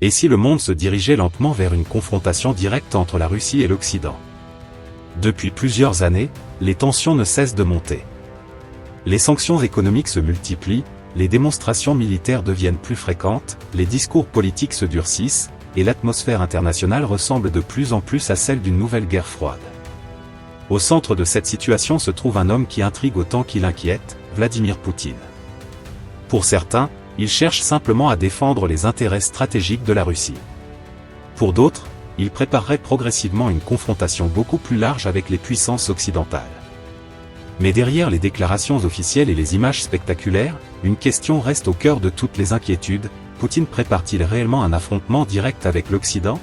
Et si le monde se dirigeait lentement vers une confrontation directe entre la Russie et l'Occident? Depuis plusieurs années, les tensions ne cessent de monter. Les sanctions économiques se multiplient, les démonstrations militaires deviennent plus fréquentes, les discours politiques se durcissent, et l'atmosphère internationale ressemble de plus en plus à celle d'une nouvelle guerre froide. Au centre de cette situation se trouve un homme qui intrigue autant qu'il inquiète, Vladimir Poutine. Pour certains, il cherche simplement à défendre les intérêts stratégiques de la Russie. Pour d'autres, il préparerait progressivement une confrontation beaucoup plus large avec les puissances occidentales. Mais derrière les déclarations officielles et les images spectaculaires, une question reste au cœur de toutes les inquiétudes: Poutine prépare-t-il réellement un affrontement direct avec l'Occident?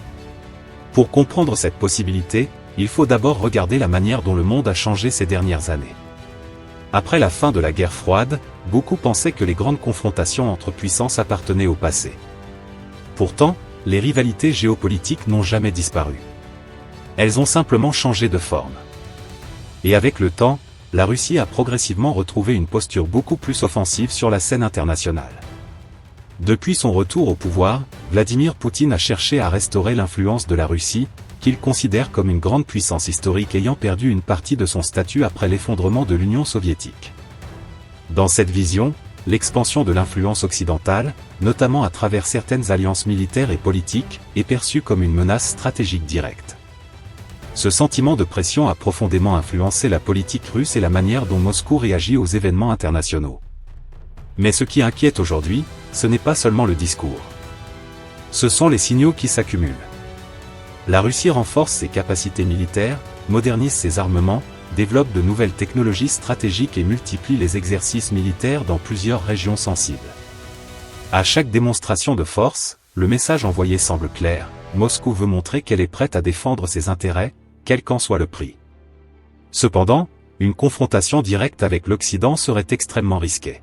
Pour comprendre cette possibilité, il faut d'abord regarder la manière dont le monde a changé ces dernières années. Après la fin de la guerre froide, beaucoup pensaient que les grandes confrontations entre puissances appartenaient au passé. Pourtant, les rivalités géopolitiques n'ont jamais disparu. Elles ont simplement changé de forme. Et avec le temps, la Russie a progressivement retrouvé une posture beaucoup plus offensive sur la scène internationale. Depuis son retour au pouvoir, Vladimir Poutine a cherché à restaurer l'influence de la Russie, qu'il considère comme une grande puissance historique ayant perdu une partie de son statut après l'effondrement de l'Union soviétique. Dans cette vision, l'expansion de l'influence occidentale, notamment à travers certaines alliances militaires et politiques, est perçue comme une menace stratégique directe. Ce sentiment de pression a profondément influencé la politique russe et la manière dont Moscou réagit aux événements internationaux. Mais ce qui inquiète aujourd'hui, ce n'est pas seulement le discours. Ce sont les signaux qui s'accumulent. La Russie renforce ses capacités militaires, modernise ses armements, développe de nouvelles technologies stratégiques et multiplie les exercices militaires dans plusieurs régions sensibles. À chaque démonstration de force, le message envoyé semble clair: Moscou veut montrer qu'elle est prête à défendre ses intérêts, quel qu'en soit le prix. Cependant, une confrontation directe avec l'Occident serait extrêmement risquée.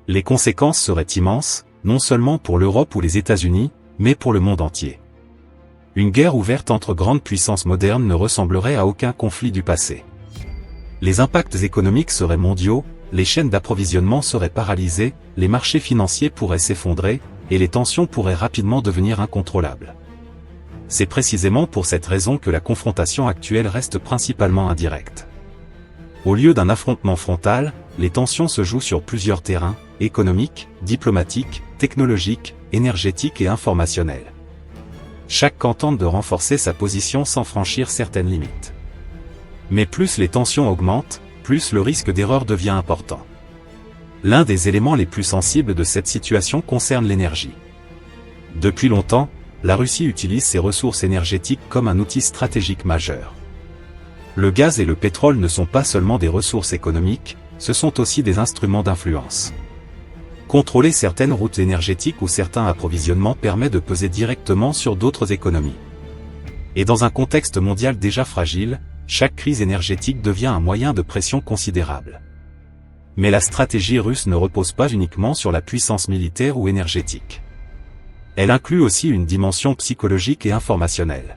Les conséquences seraient immenses, non seulement pour l'Europe ou les États-Unis, mais pour le monde entier. Une guerre ouverte entre grandes puissances modernes ne ressemblerait à aucun conflit du passé. Les impacts économiques seraient mondiaux, les chaînes d'approvisionnement seraient paralysées, les marchés financiers pourraient s'effondrer, et les tensions pourraient rapidement devenir incontrôlables. C'est précisément pour cette raison que la confrontation actuelle reste principalement indirecte. Au lieu d'un affrontement frontal, les tensions se jouent sur plusieurs terrains: économiques, diplomatiques, technologiques, énergétiques et informationnels. Chaque camp tente de renforcer sa position sans franchir certaines limites. Mais plus les tensions augmentent, plus le risque d'erreur devient important. L'un des éléments les plus sensibles de cette situation concerne l'énergie. Depuis longtemps, la Russie utilise ses ressources énergétiques comme un outil stratégique majeur. Le gaz et le pétrole ne sont pas seulement des ressources économiques, ce sont aussi des instruments d'influence. Contrôler certaines routes énergétiques ou certains approvisionnements permet de peser directement sur d'autres économies. Et dans un contexte mondial déjà fragile, chaque crise énergétique devient un moyen de pression considérable. Mais la stratégie russe ne repose pas uniquement sur la puissance militaire ou énergétique. Elle inclut aussi une dimension psychologique et informationnelle.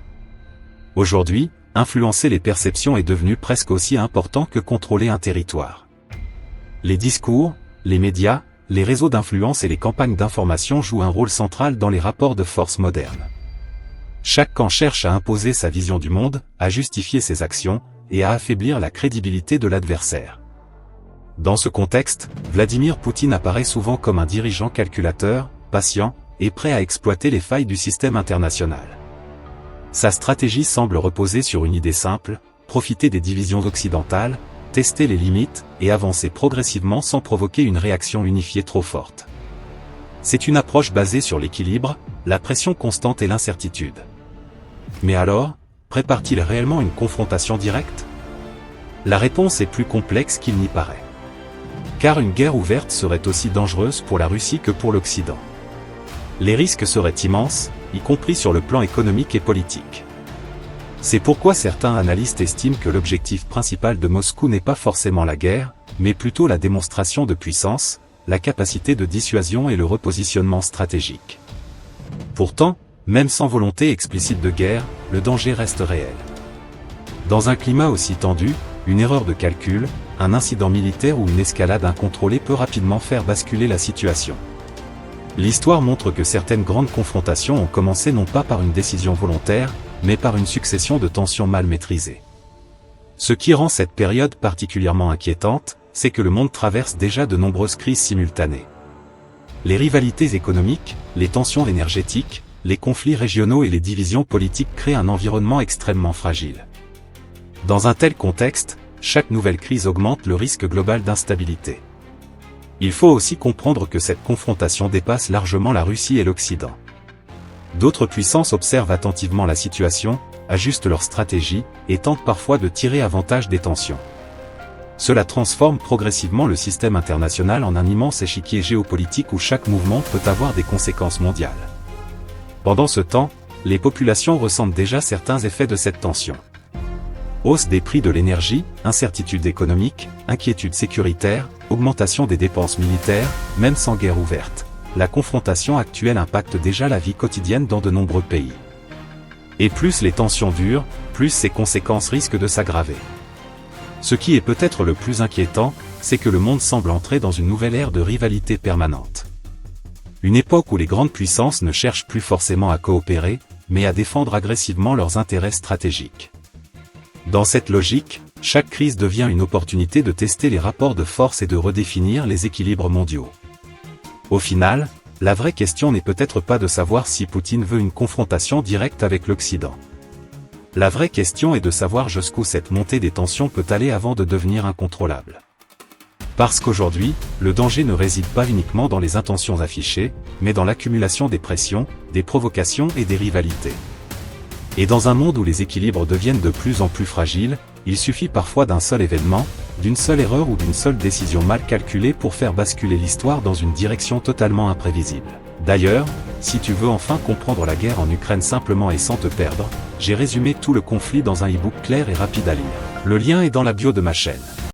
Aujourd'hui, influencer les perceptions est devenu presque aussi important que contrôler un territoire. Les discours, les médias, les réseaux d'influence et les campagnes d'information jouent un rôle central dans les rapports de force modernes. Chaque camp cherche à imposer sa vision du monde, à justifier ses actions, et à affaiblir la crédibilité de l'adversaire. Dans ce contexte, Vladimir Poutine apparaît souvent comme un dirigeant calculateur, patient, et prêt à exploiter les failles du système international. Sa stratégie semble reposer sur une idée simple: profiter des divisions occidentales, tester les limites, et avancer progressivement sans provoquer une réaction unifiée trop forte. C'est une approche basée sur l'équilibre, la pression constante et l'incertitude. Mais alors, prépare-t-il réellement une confrontation directe? La réponse est plus complexe qu'il n'y paraît. Car une guerre ouverte serait aussi dangereuse pour la Russie que pour l'Occident. Les risques seraient immenses, y compris sur le plan économique et politique. C'est pourquoi certains analystes estiment que l'objectif principal de Moscou n'est pas forcément la guerre, mais plutôt la démonstration de puissance, la capacité de dissuasion et le repositionnement stratégique. Pourtant, même sans volonté explicite de guerre, le danger reste réel. Dans un climat aussi tendu, une erreur de calcul, un incident militaire ou une escalade incontrôlée peut rapidement faire basculer la situation. L'histoire montre que certaines grandes confrontations ont commencé non pas par une décision volontaire, mais par une succession de tensions mal maîtrisées. Ce qui rend cette période particulièrement inquiétante, c'est que le monde traverse déjà de nombreuses crises simultanées. Les rivalités économiques, les tensions énergétiques, les conflits régionaux et les divisions politiques créent un environnement extrêmement fragile. Dans un tel contexte, chaque nouvelle crise augmente le risque global d'instabilité. Il faut aussi comprendre que cette confrontation dépasse largement la Russie et l'Occident. D'autres puissances observent attentivement la situation, ajustent leur stratégie, et tentent parfois de tirer avantage des tensions. Cela transforme progressivement le système international en un immense échiquier géopolitique où chaque mouvement peut avoir des conséquences mondiales. Pendant ce temps, les populations ressentent déjà certains effets de cette tension. Hausse des prix de l'énergie, incertitude économique, inquiétude sécuritaire, augmentation des dépenses militaires, même sans guerre ouverte. La confrontation actuelle impacte déjà la vie quotidienne dans de nombreux pays. Et plus les tensions durent, plus ces conséquences risquent de s'aggraver. Ce qui est peut-être le plus inquiétant, c'est que le monde semble entrer dans une nouvelle ère de rivalité permanente. Une époque où les grandes puissances ne cherchent plus forcément à coopérer, mais à défendre agressivement leurs intérêts stratégiques. Dans cette logique, chaque crise devient une opportunité de tester les rapports de force et de redéfinir les équilibres mondiaux. Au final, la vraie question n'est peut-être pas de savoir si Poutine veut une confrontation directe avec l'Occident. La vraie question est de savoir jusqu'où cette montée des tensions peut aller avant de devenir incontrôlable. Parce qu'aujourd'hui, le danger ne réside pas uniquement dans les intentions affichées, mais dans l'accumulation des pressions, des provocations et des rivalités. Et dans un monde où les équilibres deviennent de plus en plus fragiles, il suffit parfois d'un seul événement, d'une seule erreur ou d'une seule décision mal calculée pour faire basculer l'histoire dans une direction totalement imprévisible. D'ailleurs, si tu veux enfin comprendre la guerre en Ukraine simplement et sans te perdre, j'ai résumé tout le conflit dans un e-book clair et rapide à lire. Le lien est dans la bio de ma chaîne.